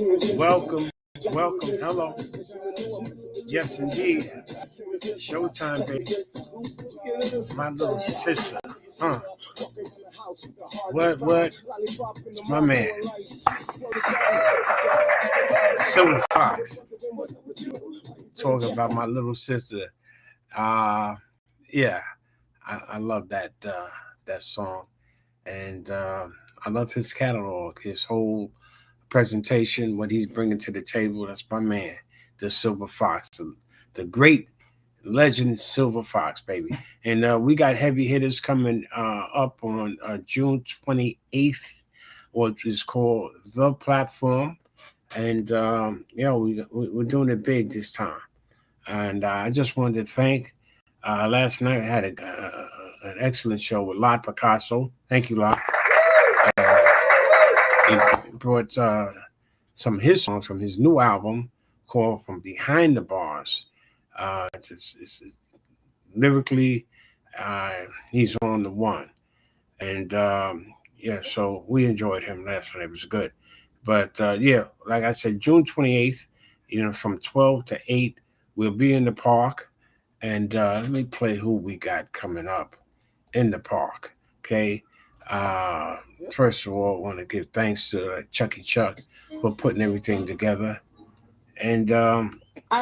Welcome, welcome, hello. Yes, indeed. Showtime, baby. My little sister. Huh? What? It's my man. Silver Fox. Talking about my little sister. Uh yeah. I love that song. And I love his catalog, his whole presentation, what he's bringing to the table. That's my man, the Silver Fox, the great legend Silver Fox, baby. And we got heavy hitters coming up on June 28th, which is called The Platform. And, we're doing it big this time. And I just wanted to thank. Last night I had an excellent show with Lot Pacosso. Thank you, Lot. Uh, he brought some of his songs from his new album called From Behind the Bars. It's lyrically, he's on the one. And so we enjoyed him last night. It was good. But like I said, June 28th, from 12 to 8, we'll be in the park. And let me play who we got coming up in the park. Okay. Uh, First of all, I want to give thanks to Chucky Chuck for putting everything together. And I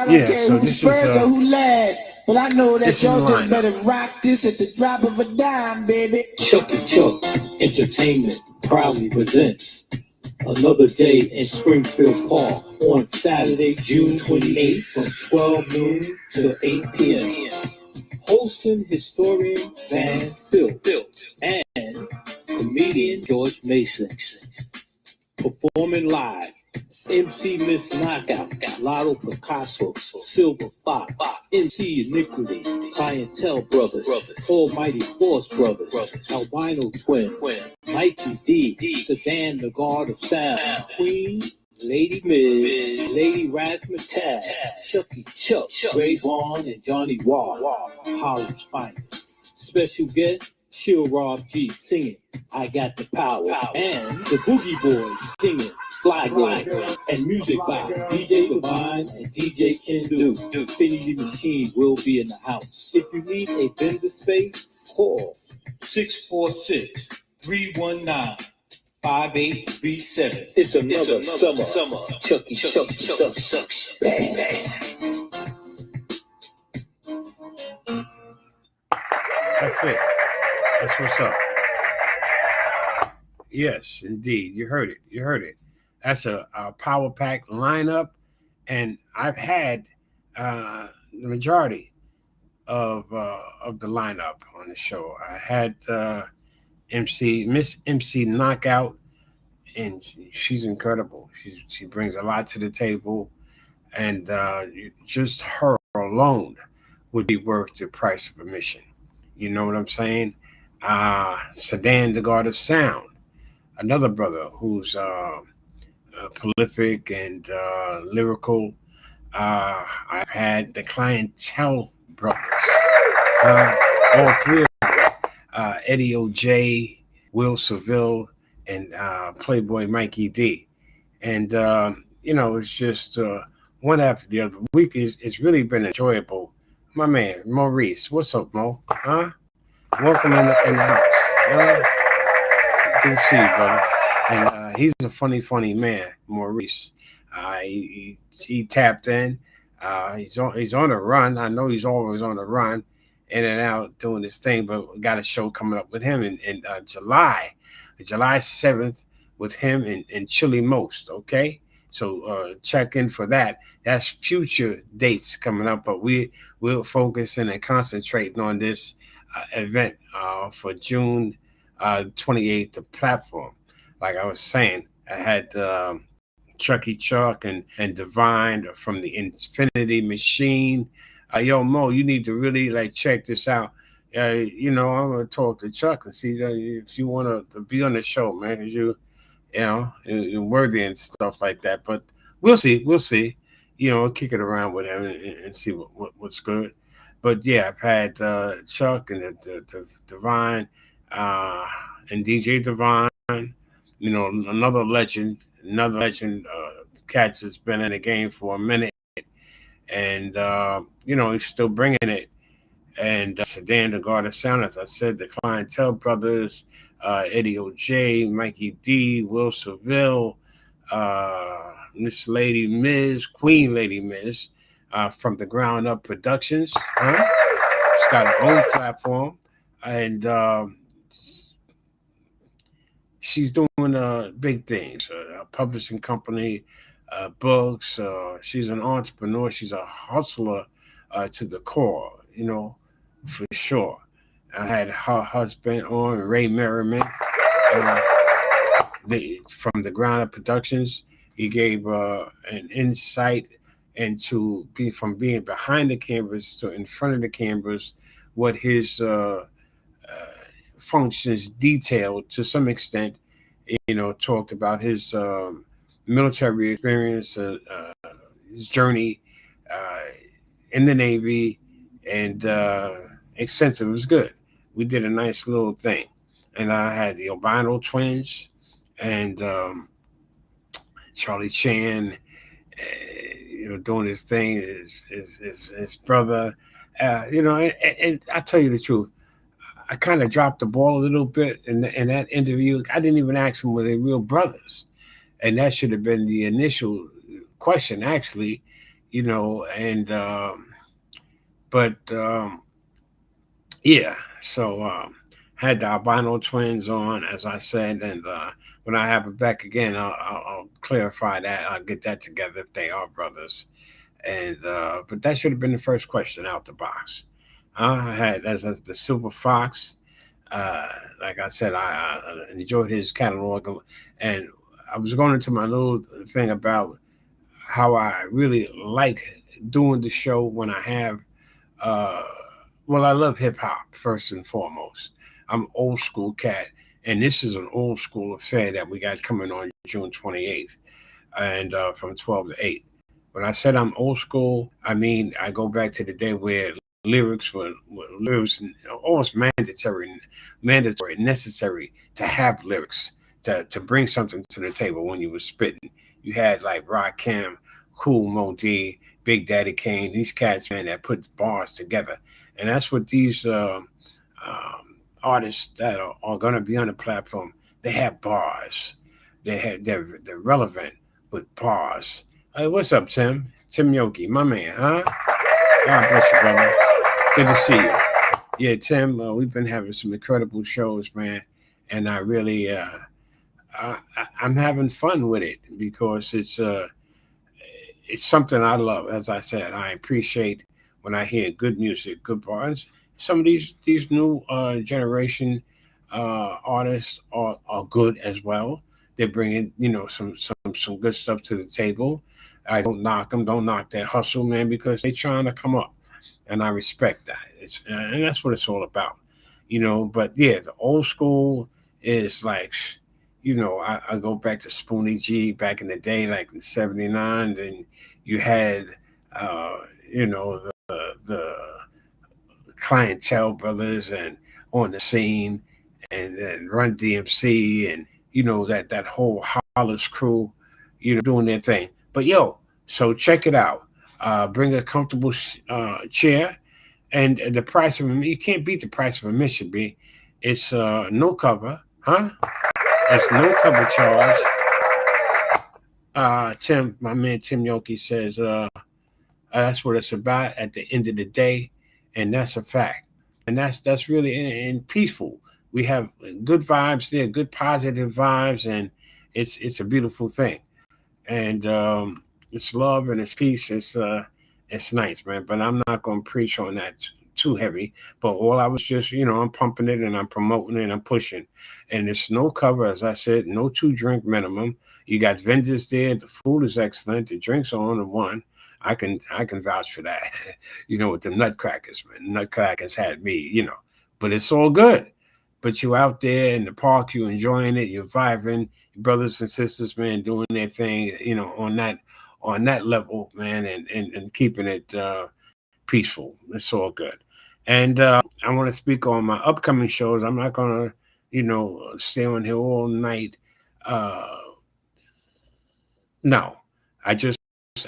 don't care so who's this is first or who last, but I know that this is the y'all just lineup. better rock this at the drop of a dime, baby. Chuck E. Chuck Entertainment proudly presents another day in Springfield Park on Saturday, June 28th from 12 noon to 8 p.m. Hosting historian Van Phil and comedian George Mason. Performing live, MC Miss Knockout, Lotto Pacosso, Silver Fox, MC Iniquity, Clientele Brothers, Almighty Force Brothers, Albino Twin, Mikey D, Sedan the Guard of Sound, Queen, Lady Miz, Lady Razzmatazz, Chucky Chuck, Ray Vaughn, and Johnny Wall, Holland's finest. Special guest, Chill Rob G singing I Got the Power, and the Boogie Boys singing Fly Girl, and music by DJ Divine and DJ Ken Do. Infinity Machine will be in the house. If you need a vendor space, call 646-319-5837. It's another summer. Chucky sucks. Bang. That's it. That's what's up. Yes, indeed. You heard it. That's a power pack lineup, and I've had the majority of the lineup on the show. I had Miss MC Knockout, and she's incredible. She brings a lot to the table, and just her alone would be worth the price of admission. You know what I'm saying? Sedan, the God of Sound, another brother who's prolific and lyrical. I've had the Clientele Brothers, all three of them, Eddie OJ, Will Seville, and Playboy Mikey D. And, it's just one after the other. Week it's really been enjoyable. My man, Maurice, what's up, Mo? Huh? Welcome in the house. Good to see you, brother. And he's a funny man, Maurice. He tapped in. He's on a run. I know he's always on a run, in and out doing his thing. But we got a show coming up with him in July 7th, with him and Chili Most. Okay, so check in for that. That's future dates coming up, but we're focusing and concentrating on this event for June 28th, the platform. Like I was saying, I had Chucky Chuck and Divine from the Infinity Machine. Yo, Mo, you need to really check this out. I'm gonna talk to Chuck and see if you want to be on the show, man. 'Cause you're worthy and stuff like that. But we'll see. We'll kick it around with him and see what's good. But yeah, I've had Chuck and the Divine and DJ Divine. Another legend, Cats has been in the game for a minute, and he's still bringing it. And Sedan, the God of Sound, as I said, the Clientele Brothers, Eddie OJ, Mikey D, Will Seville, Miss Lady Miz, Queen Lady Miz, from the Ground Up Productions. Huh? She's got her own platform, and she's doing big things. A publishing company, books. She's an entrepreneur. She's a hustler to the core. For sure. I had her husband on, Ray Merriman, uh, from the Ground Up Productions. He gave an insight into from being behind the cameras to in front of the cameras, what his functions detailed to some extent. Talked about his military experience, his journey uh, in the Navy, and extensive. It was good. We did a nice little thing, and I had the albino twins and Charlie Chan, doing his thing. His brother, and I tell you the truth. I kind of dropped the ball a little bit in that interview. I didn't even ask them were they real brothers, and that should have been the initial question, actually. And but yeah, so had the albino twins on, as I said, and when I have it back again, I'll clarify that. I'll get that together if they are brothers, and but that should have been the first question out the box. I had as the Silver Fox. Uh, like I said, I enjoyed his catalog, and I was going into my little thing about how I really like doing the show when I have. Uh, well, I love hip hop first and foremost. I'm old school cat, and this is an old school affair that we got coming on June 28th, and from 12 to 8. When I said I'm old school, I mean I go back to the day where lyrics almost mandatory, necessary to have lyrics to bring something to the table when you were spitting. You had like Rakim, Cool Mo D, Big Daddy Kane, these cats, man, that put bars together, and that's what these artists that are going to be on the platform. They have bars. They're relevant with bars. Hey, what's up, Tim? Tim Yoki, my man, huh? God bless you, brother. Good to see you. Yeah, Tim, we've been having some incredible shows, man, and I really, I'm having fun with it because it's something I love. As I said, I appreciate when I hear good music, good bars. Some of these new generation artists are good as well. They're bringing some good stuff to the table. I don't knock them, don't knock their hustle, man, because they're trying to come up, and I respect that. And that's what it's all about, But yeah, the old school is like, I go back to Spoonie G back in the day, like in '79. Then you had, uh, the Clientele Brothers and on the scene, and then Run DMC, and that whole Hollis crew, doing their thing. But yo, so check it out. Bring a comfortable chair, and the price of you can't beat the price of admission. B, it's no cover, huh? It's no cover charge. Tim, my man Tim Yoki says, that's what it's about at the end of the day, and that's a fact. And that's really and peaceful. We have good vibes there, good positive vibes, and it's a beautiful thing. And it's love and it's peace. It's nice, man. But I'm not gonna preach on that too heavy. But all I was just, I'm pumping it and I'm promoting it and I'm pushing. And it's no cover, as I said, no 2 drink minimum. You got vendors there. The food is excellent. The drinks are on the one. I can vouch for that. With the nutcrackers, man. Nutcrackers had me, But it's all good. But you out there in the park, you enjoying it, you're vibing, your brothers and sisters, man, doing their thing, on that level, man, and keeping it peaceful. It's all good. And I want to speak on my upcoming shows. I'm not gonna, stay on here all night. Uh, no, I just,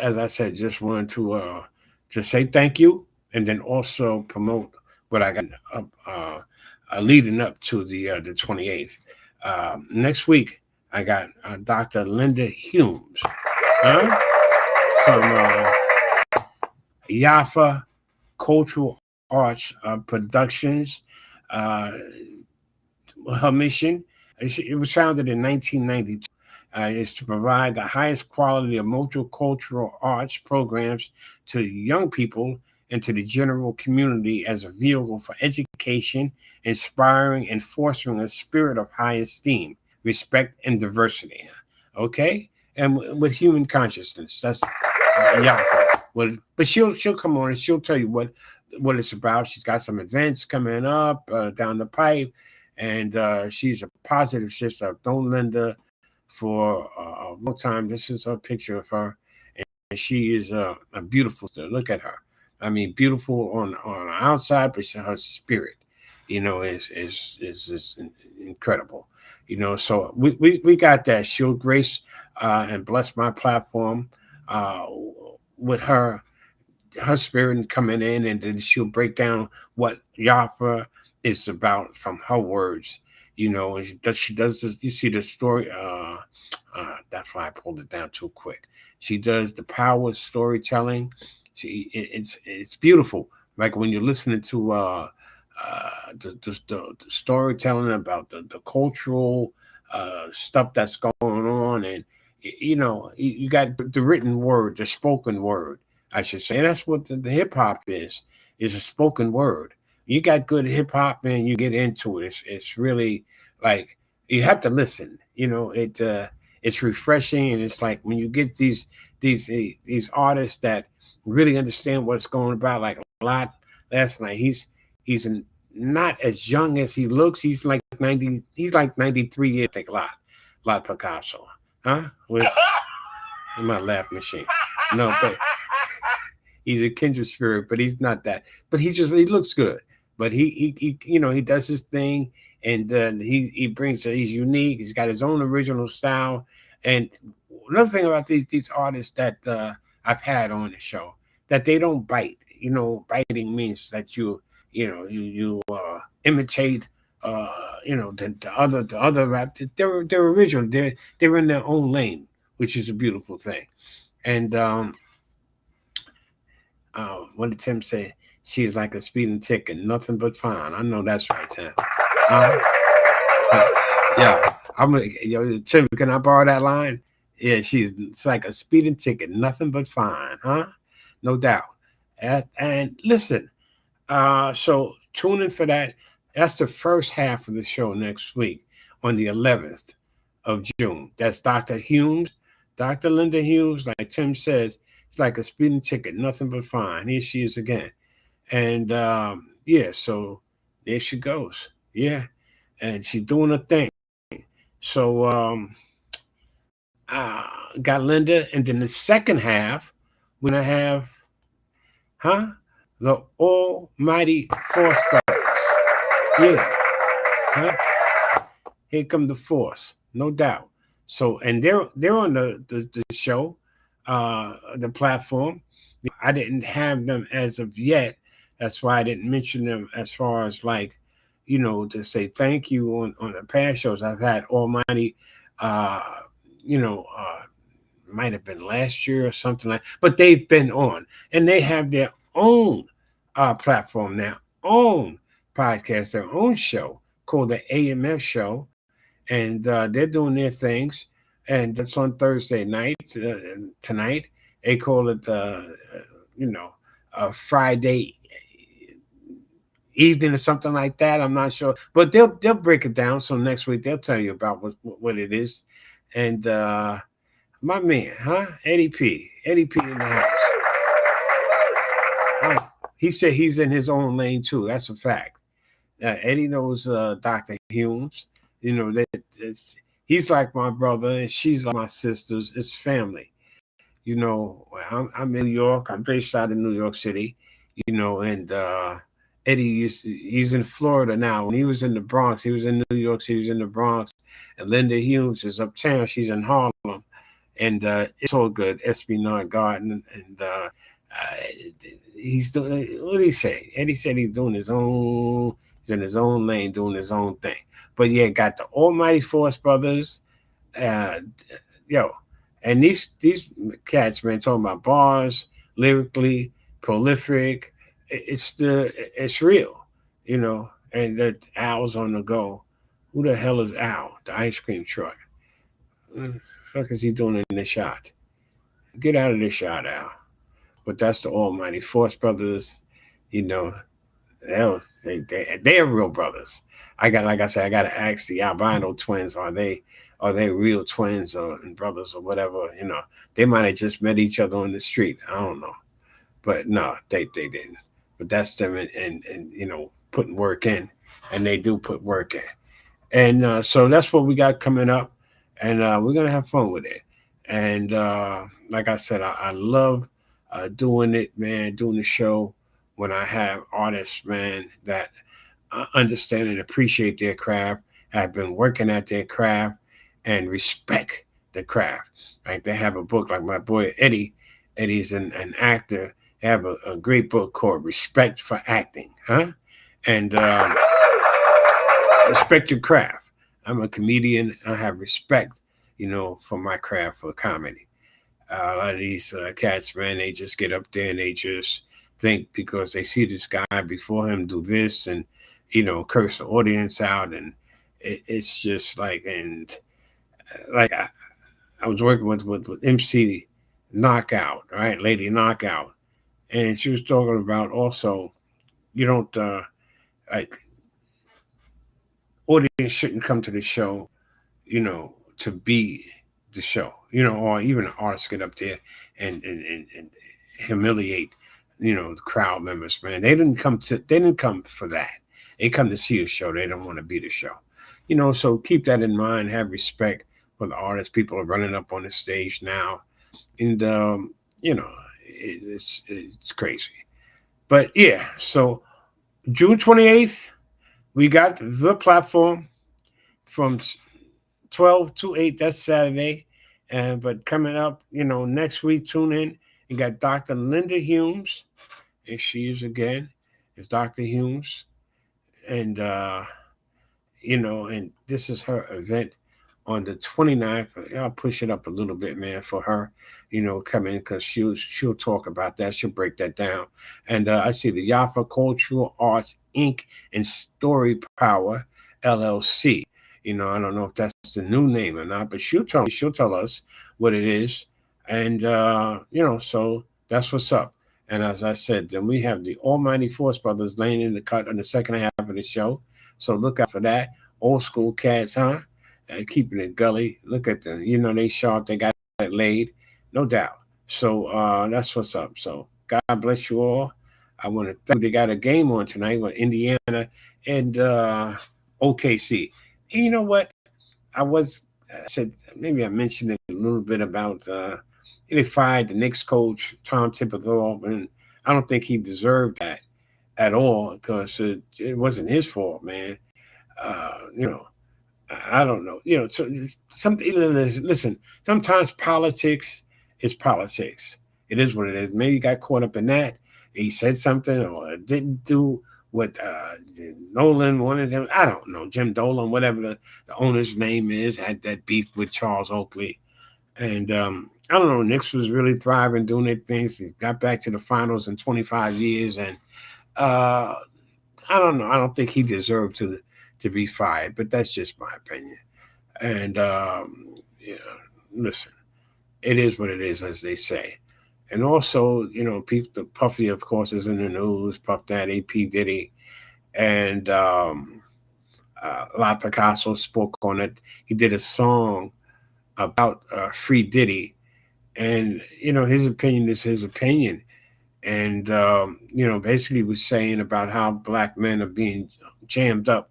as I said, just wanted to just say thank you, and then also promote what I got up leading up to the 28th. Next week, I got Dr. Linda Humes, huh? From Yafa Cultural Arts Productions. Uh, her mission, it was founded in 1992, is to provide the highest quality of multicultural arts programs to young people and to the general community as a vehicle for education, inspiring and fostering a spirit of high esteem, respect, and diversity. Okay, and with human consciousness. That's Yaka. But she'll come on and she'll tell you what it's about. She's got some events coming up down the pipe, and she's a positive sister. I've known Linda for a long time. This is a picture of her, and she is a beautiful. Look at her. I mean, beautiful on the outside, but her spirit, is incredible. So we got that. She'll grace and bless my platform uh, with her spirit coming in, and then she'll break down what Yapa is about from her words. And she does this. You see the story. That's why I pulled it down too quick. She does the power of storytelling. It's beautiful. Like when you're listening to the storytelling about the cultural stuff that's going on, and you got the written word, the spoken word, I should say. And that's what the hip hop is a spoken word. You got good hip hop, man. You get into it. It's really like you have to listen. It's refreshing, and it's like when you get these artists that really understand what's going about. Like a lot last night, he's not as young as he looks. He's like 90. He's like 93 years. I think a lot Pacosso, huh? With my laugh machine. No, but he's a kindred spirit, but he's not that. But he looks good. But he does his thing, and he brings it. He's unique. He's got his own original style. And another thing about these artists that I've had on the show, that they don't bite. Biting means that you imitate. The other rap. They're original. They're in their own lane, which is a beautiful thing. And what did Tim say? She's like a speeding ticket, nothing but fine. I know that's right, Tim. Uh, yeah, Tim. Can I borrow that line? Yeah, it's like a speeding ticket, nothing but fine, huh? No doubt. And listen, so tune in for that. That's the first half of the show next week on the 11th of June. That's Dr. Humes, Dr. Linda Humes. Like Tim says, it's like a speeding ticket, nothing but fine. Here she is again. And yeah, so there she goes. Yeah, and she's doing a thing. So got Linda, and then the second half, we're gonna have, the Almighty Force Brothers. Yeah, huh? Here come the Force, no doubt. So, and they're on the show, the platform. I didn't have them as of yet. That's why I didn't mention them as far as like, to say thank you on the past shows. I've had Almighty, uh, might have been last year or something like, but they've been on, and they have their own platform, their own podcast, their own show called the AMF Show, and they're doing their things, and that's on Thursday night tonight. They call it, you know, Friday evening or something like that. I'm not sure, but they'll break it down. So next week they'll tell you about what it is, and my man, Eddie P in the house. He said he's in his own lane too. That's a fact. Eddie knows Dr. Humes. He's like my brother, and she's like my sisters. It's family. I'm in New York. I'm based out of New York City. And he's in Florida now. When he was in the Bronx, he was in New York City. He was in the Bronx, and Linda Humes is uptown. She's in Harlem, and it's all good. Espionage Garden, and he's doing. What did he say? Eddie said he's doing his own. He's in his own lane, doing his own thing. But yeah, got the Almighty Force Brothers, uh, yo, and these cats, man, talking about bars, lyrically prolific. It's real, you know. And the Al's on the go. Who the hell is Al? The ice cream truck. What the fuck is he doing in the shot? Get out of the shot, Al. But that's the Almighty Force Brothers. You know, they're real brothers. I got, like I said, I got to ask the albino twins: are they real twins or and brothers or whatever? You know, they might have just met each other on the street. I don't know, but no, they didn't. But that's them, and you know, putting work in, and they do put work in. And so that's what we got coming up, and we're gonna have fun with it. And like I said, I love doing it, man, doing the show when I have artists, man, that understand and appreciate their craft, have been working at their craft, and respect the craft. Like they have a book, like my boy Eddie. Eddie's an actor. They have a great book called Respect for Acting, huh? And respect your craft. I'm a comedian. I have respect, you know, for my craft for comedy. A lot of these cats, man, they just get up there and they just think because they see this guy before him do this and, you know, curse the audience out. And it's just like, and like I was working with MC Knockout, right? Lady Knockout. And she was talking about also, you don't, like, audience shouldn't come to the show, you know, to be the show, you know, or even an artist get up there and humiliate, you know, the crowd members, man. They didn't come for that. They come to see a show. They don't want to be the show. You know, so keep that in mind, have respect for the artists. People are running up on the stage now. And you know, it's crazy. But yeah, so June 28th, we got the platform from 12 to 8. That's Saturday. And but coming up, you know, next week, tune in. You got Dr. Linda Humes, and she is again, is Dr. Humes. And you know, and this is her event on the 29th. I'll push it up a little bit, man, for her, you know, come in because she'll talk about that. She'll break that down. And I see the Yafa Cultural Arts Inc. and Story Power LLC. You know, I don't know if that's the new name or not, but she'll tell us what it is. And you know, so that's what's up. And as I said, then we have the Almighty Force Brothers laying in the cut on the second half of the show. So look out for that. Old school cats, huh? Keeping it gully. Look at them. You know, they sharp. They got it laid. No doubt. So that's what's up. So God bless you all. I want to thank you. They got a game on tonight with Indiana and OKC. And you know what? I said, maybe I mentioned it a little bit about they fired the Knicks coach, Tom Thibodeau, and I don't think he deserved that at all because it wasn't his fault, man. You know, I don't know. You know, so something. Listen, sometimes politics is politics. It is what it is. Maybe he got caught up in that. He said something or didn't do what Nolan wanted him. I don't know. Jim Dolan, whatever the owner's name is, had that beef with Charles Oakley. And I don't know. Knicks was really thriving, doing their things. He got back to the finals in 25 years. And uh, I don't know. I don't think he deserved to be fired, but that's just my opinion. And yeah, listen, it is what it is, as they say. And also, you know, people, the Puffy, of course, is in the news. Puff Daddy, P Diddy, and a lot of Pacosso spoke on it. He did a song about Free Diddy, and you know, his opinion is his opinion. And you know, basically was saying about how black men are being jammed up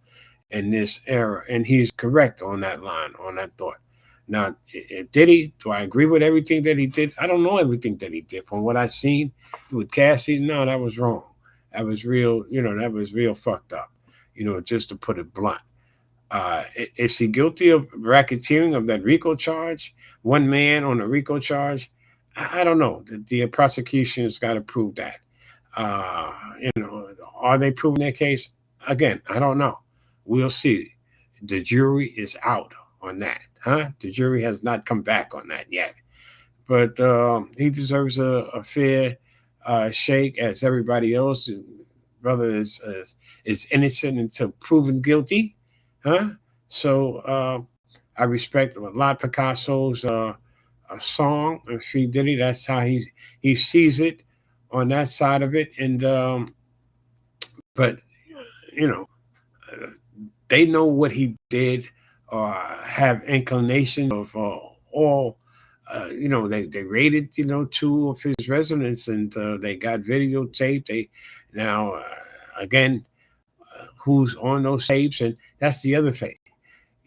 in this era, and he's correct on that line, on that thought. Now, did he? Do I agree with everything that he did? I don't know everything that he did. From what I seen with Cassie, no, that was wrong. That was real. You know, that was real fucked up. You know, just to put it blunt. Is he guilty of racketeering of that RICO charge? One man on a RICO charge? I don't know. The prosecution has got to prove that. You know, are they proving their case? Again, I don't know. We'll see. The jury is out on that, huh? The jury has not come back on that yet. But he deserves a fair shake as everybody else. Brother is innocent until proven guilty, huh? So I respect a lot Picasso's a song, Free Diddy. That's how he sees it on that side of it. And but you know, uh, they know what he did, or have inclinations of all. You know, they raided two of his residents, and they got videotape. They now again, who's on those tapes, and that's the other thing.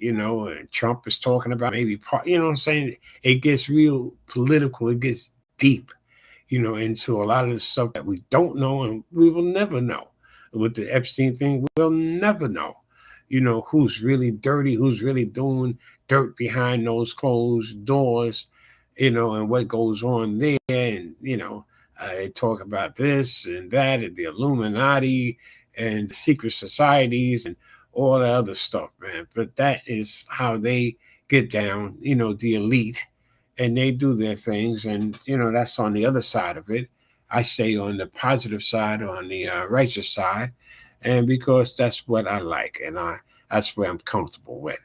And Trump is talking about maybe part. You know what I'm saying? It gets real political. It gets deep. Into a lot of the stuff that we don't know and we will never know. With the Epstein thing, we'll never know. Who's really dirty, who's really doing dirt behind those closed doors, and what goes on there. And, they talk about this and that and the Illuminati and the secret societies and all the other stuff, man. But that is how they get down, the elite, and they do their things. And, that's on the other side of it. I stay on the positive side, on the righteous side, and because that's what I like, and that's where I'm comfortable with.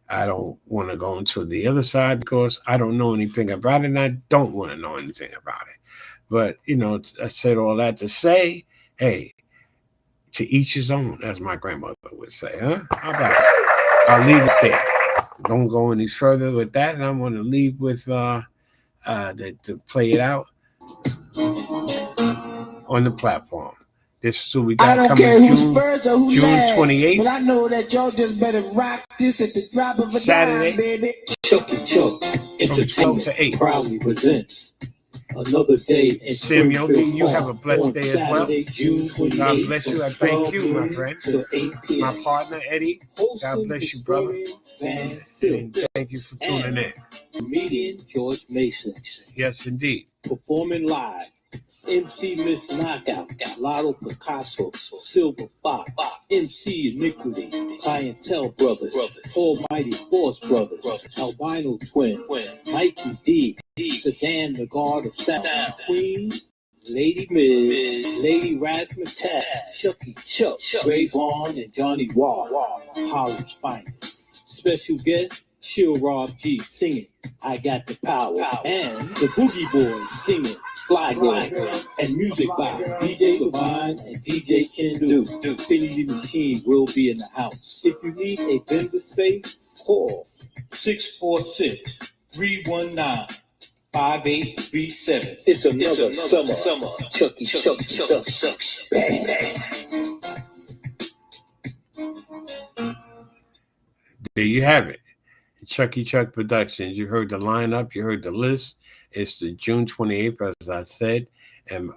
I don't want to go into the other side because I don't know anything about it, and I don't want to know anything about it. But I said all that to say, hey, to each his own, as my grandmother would say, huh? How about it? I'll leave it there. Don't go any further with that, and I'm going to leave with to play it out on the platform. This is who we I got don't coming care who's June first or who June last, 28th, but I know that y'all just better rock this at the drop of a dime, Saturday, baby. Chuck to Chuck from 12 to Entertainment 8. proudly presents another day in Tim Yogi, Springfield you have a Park blessed on day as well. Saturday, June God 28th bless from you. I thank 12 you, my noon friend. to 8 My p.m. partner, Eddie. God Hosting bless you, brother. historian Van And Silk thank you for tuning and in. comedian George Mason. Yes, indeed. Performing live, MC Miss Knockout, Lotto Pacosso, Silver Fox, MC Iniquity, Clientele Brothers, Almighty Force Brothers, Albino Twin, Mikey D, Sedan the God of Sound, Queen, Lady Miz, Lady Razzmatazz, Chucky Chuck, Ray Vaughn, and Johnny Wall, Holland's finest. Special guest, Chill Rob G singing I Got the Power, and the Boogie Boys singing Fly Girl, and music by DJ Levine and DJ Kendu. Infinity Machine will be in the house. If you need a vendor space, call 646-319-5837. It's another summer. Chucky Chuck. There you have it. Chucky Chuck Productions. You heard the lineup, you heard the list. It's the June 28th, as I said, and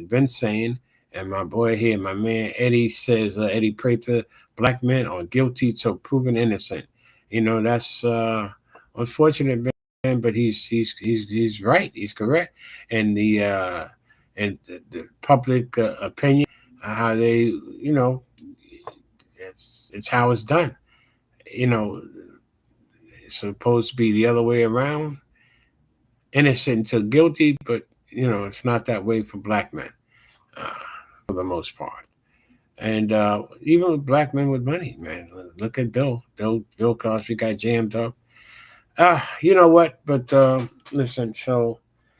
been saying. And my boy here, my man Eddie says, Eddie Prather, black men are guilty till proven innocent. That's unfortunate, man, but he's right. He's correct. And the public opinion, how they, it's how it's done. You know, it's supposed to be the other way around. Innocent until guilty, but it's not that way for black men uh, for the most part. And even with black men with money, man. Look at Bill Cosby got jammed up. You know what? But listen, so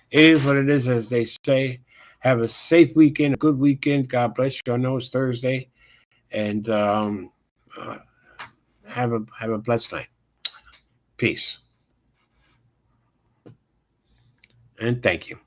it is what it is, as they say. Have a safe weekend, a good weekend. God bless you. I know it's Thursday, and uh, have a blessed night. Peace, and thank you.